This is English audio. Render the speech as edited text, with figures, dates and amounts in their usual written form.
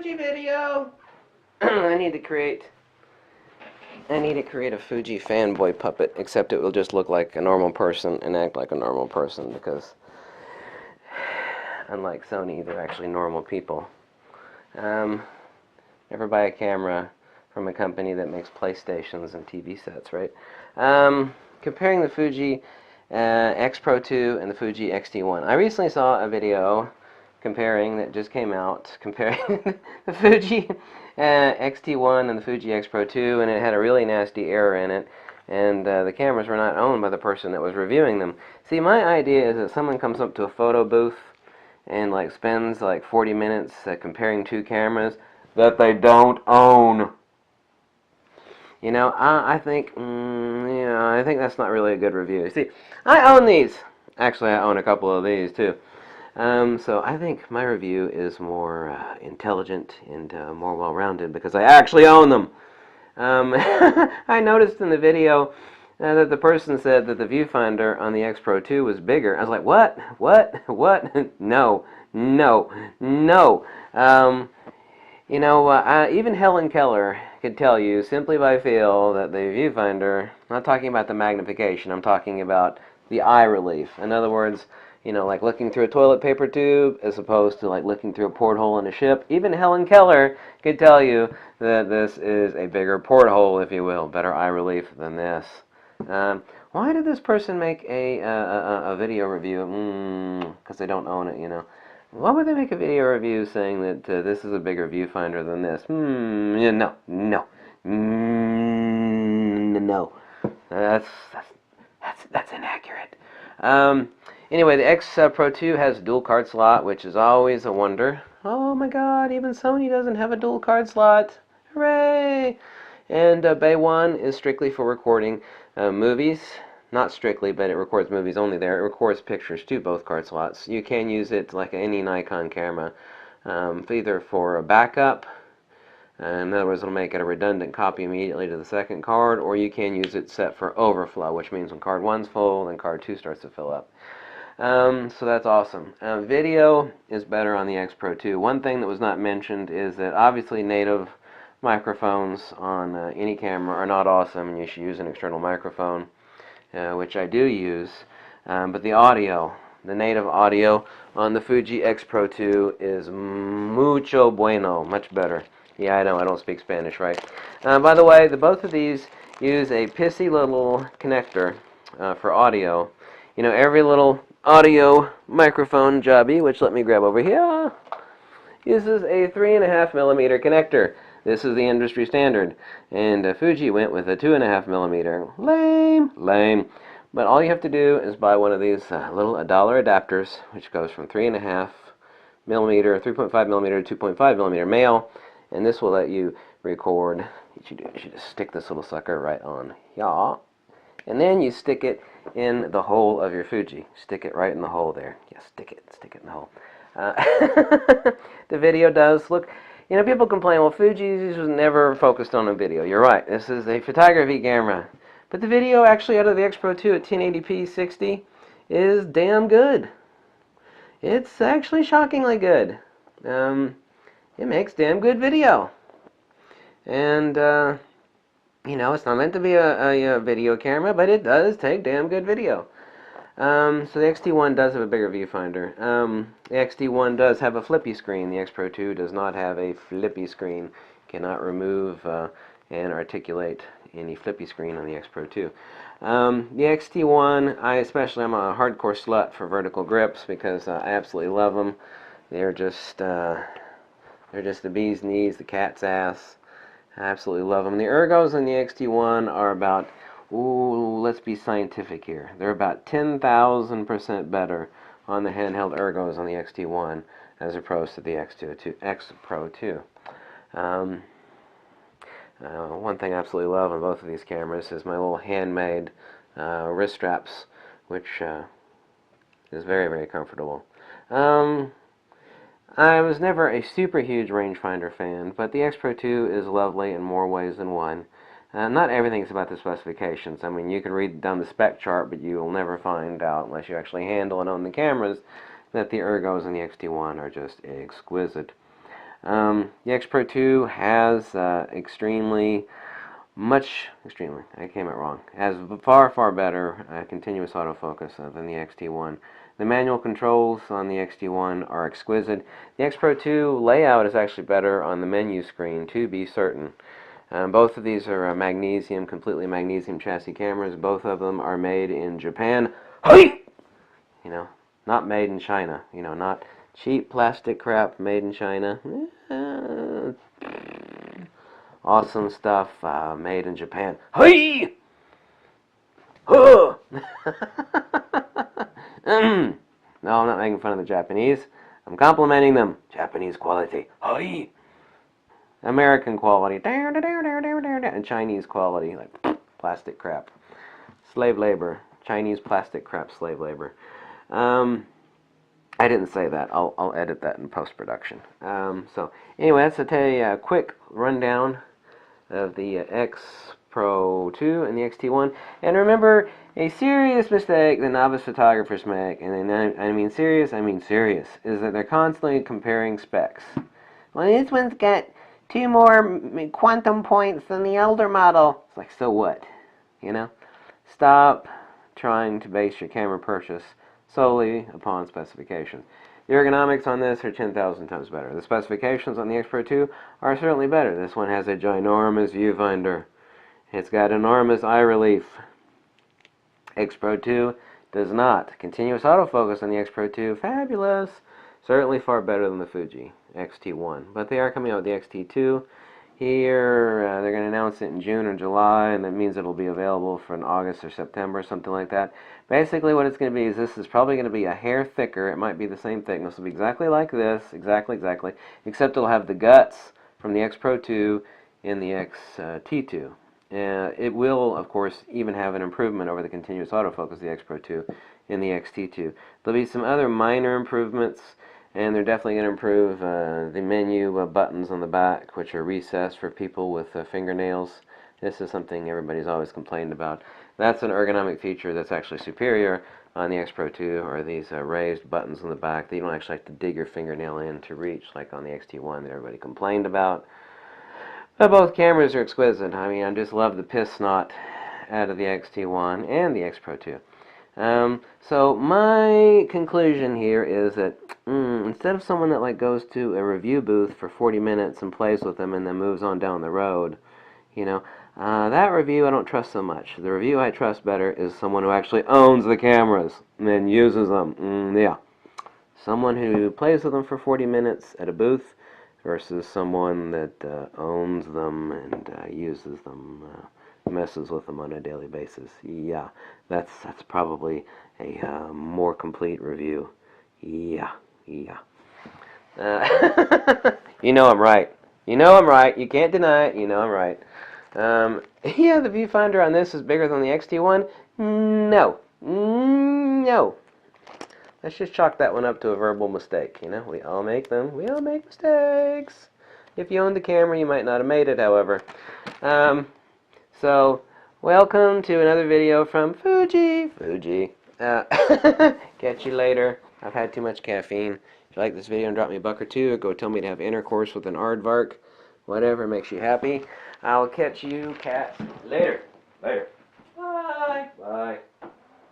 Fuji video. I need to create a Fuji fanboy puppet, except it will just look like a normal person and act like a normal person, because unlike Sony, they're actually normal people. Never buy a camera from a company that makes PlayStations and TV sets, right? Comparing the Fuji X-PRO2 and the Fuji X-T1. I recently saw a video that just came out, comparing the Fuji X-T1 and the Fuji X-PRO2, and it had a really nasty error in it, and the cameras were not owned by the person that was reviewing them. See, my idea is that someone comes up to a photo booth and like spends like 40 minutes comparing two cameras that they don't own. You know, I think, I think that's not really a good review. See, I own these. Actually, I own a couple of these too. So I think my review is more intelligent and more well-rounded because I actually own them. I noticed in the video that the person said that the viewfinder on the X-PRO2 was bigger. I was like, what? What? What? No. No. No. Even Helen Keller could tell you simply by feel that the viewfinder, I'm not talking about the magnification, I'm talking about the eye relief. In other words, like looking through a toilet paper tube as opposed to like looking through a porthole in a ship. Even Helen Keller could tell you that this is a bigger porthole, if you will, better eye relief than this. Why did this person make a video review? Because they don't own it, Why would they make a video review saying that this is a bigger viewfinder than this? Yeah, no. No. That's inaccurate. Anyway, the X-PRO2 has a dual card slot, which is always a wonder. Oh my God, even Sony doesn't have a dual card slot. Hooray! And Bay 1 is strictly for recording movies. Not strictly, but it records movies only there. It records pictures to both card slots. You can use it like any Nikon camera, either for a backup. In other words, it'll make it a redundant copy immediately to the second card, or you can use it set for overflow, which means when card 1's full, then card 2 starts to fill up. So that's awesome. Video is better on the X-PRO2. One thing that was not mentioned is that obviously native microphones on any camera are not awesome, and you should use an external microphone, which I do use. But the audio, the native audio on the Fuji X-PRO2 is mucho bueno, much better. Yeah, I know, I don't speak Spanish, right? By the way, both of these use a pissy little connector for audio. Every little audio microphone jobby, which let me grab over here, uses a 3.5mm connector. This is the industry standard. And Fuji went with a 2.5mm. Lame. But all you have to do is buy one of these little $1 adapters, which goes from 3.5mm, 3.5mm to 2.5mm male. And this will let you record. What you do is you just stick this little sucker right on. Yeah. And then you stick it in the hole of your Fuji. Stick it right in the hole there. Yeah, stick it in the hole. The video does look, people complain, well, Fuji's was never focused on a video. You're right, this is a photography camera. But the video actually out of the X-PRO2 at 1080p 60 is damn good. It's actually shockingly good. It makes damn good video. And, it's not meant to be a video camera, but it does take damn good video. So the X-T1 does have a bigger viewfinder. The X-T1 does have a flippy screen. The X-PRO2 does not have a flippy screen. Cannot remove and articulate any flippy screen on the X-PRO2. The X-T1, I'm a hardcore slut for vertical grips because I absolutely love them. They're just the bee's knees, the cat's ass. I absolutely love them. The ergos on the X-T1 are about, let's be scientific here. They're about 10,000% better on the handheld ergos on the X-T1 as opposed to the X-PRO2. One thing I absolutely love on both of these cameras is my little handmade wrist straps, which is very, very comfortable. I was never a super huge rangefinder fan, but the X-PRO2 is lovely in more ways than one. Not everything's about the specifications. I mean, you can read down the spec chart, but you will never find out, unless you actually handle and own the cameras, that the ergos in the X-T1 are just exquisite. The X-PRO2 has I came it wrong, has far better continuous autofocus than the X-T1. The manual controls on the X-T1 are exquisite. The X-PRO2 layout is actually better on the menu screen, to be certain. Both of these are completely magnesium chassis cameras. Both of them are made in Japan. Hey! You know, not made in China. You know, not cheap plastic crap made in China. Awesome stuff made in Japan. Hey! Huh! No, I'm not making fun of the Japanese. I'm complimenting them. Japanese quality. Hey! American quality. And Chinese quality. Like plastic crap. Slave labor. Chinese plastic crap slave labor. I didn't say that. I'll edit that in post-production. So anyway, that's a quick rundown of the X-PRO2 and the X-T1. And remember, a serious mistake that novice photographers make, and I mean serious, is that they're constantly comparing specs. Well, this one's got 2 more quantum points than the older model. It's like, so what? You know? Stop trying to base your camera purchase solely upon specifications. The ergonomics on this are 10,000 times better. The specifications on the X-PRO2 are certainly better. This one has a ginormous viewfinder. It's got enormous eye relief. X-PRO2 does not. Continuous autofocus on the X-PRO2, fabulous. Certainly far better than the Fuji X-T1. But they are coming out with the X-T2. Here, they're going to announce it in June or July, and that means it'll be available for in August or September, something like that. Basically, what it's going to be is this is probably going to be a hair thicker. It might be the same thickness. It'll be exactly like this, exactly, except it'll have the guts from the X-PRO2 in the X-T2. It will, of course, even have an improvement over the continuous autofocus of the X-PRO2 in the X-T2. There'll be some other minor improvements, and they're definitely going to improve the menu buttons on the back, which are recessed for people with fingernails. This is something everybody's always complained about. That's an ergonomic feature that's actually superior on the X-PRO2, or these raised buttons on the back that you don't actually have to dig your fingernail in to reach, like on the X-T1 that everybody complained about. But both cameras are exquisite. I mean, I just love the piss snot out of the X-T1 and the X-PRO2. So my conclusion here is that instead of someone that like goes to a review booth for 40 minutes and plays with them and then moves on down the road, you know, that review I don't trust so much. The review I trust better is someone who actually owns the cameras and uses them. Yeah, someone who plays with them for 40 minutes at a booth versus someone that owns them and uses them. Messes with them on a daily basis. Yeah, that's probably a more complete review. Yeah. You know I'm right. You know I'm right. You can't deny it. You know I'm right. Yeah, the viewfinder on this is bigger than the X-T1. No. No. Let's just chalk that one up to a verbal mistake. You know, we all make them. We all make mistakes. If you owned the camera, you might not have made it, however. So, welcome to another video from Fuji. Catch you later. I've had too much caffeine. If you like this video and drop me a buck or two, or go tell me to have intercourse with an aardvark. Whatever makes you happy. I'll catch you cats later. Bye. Bye.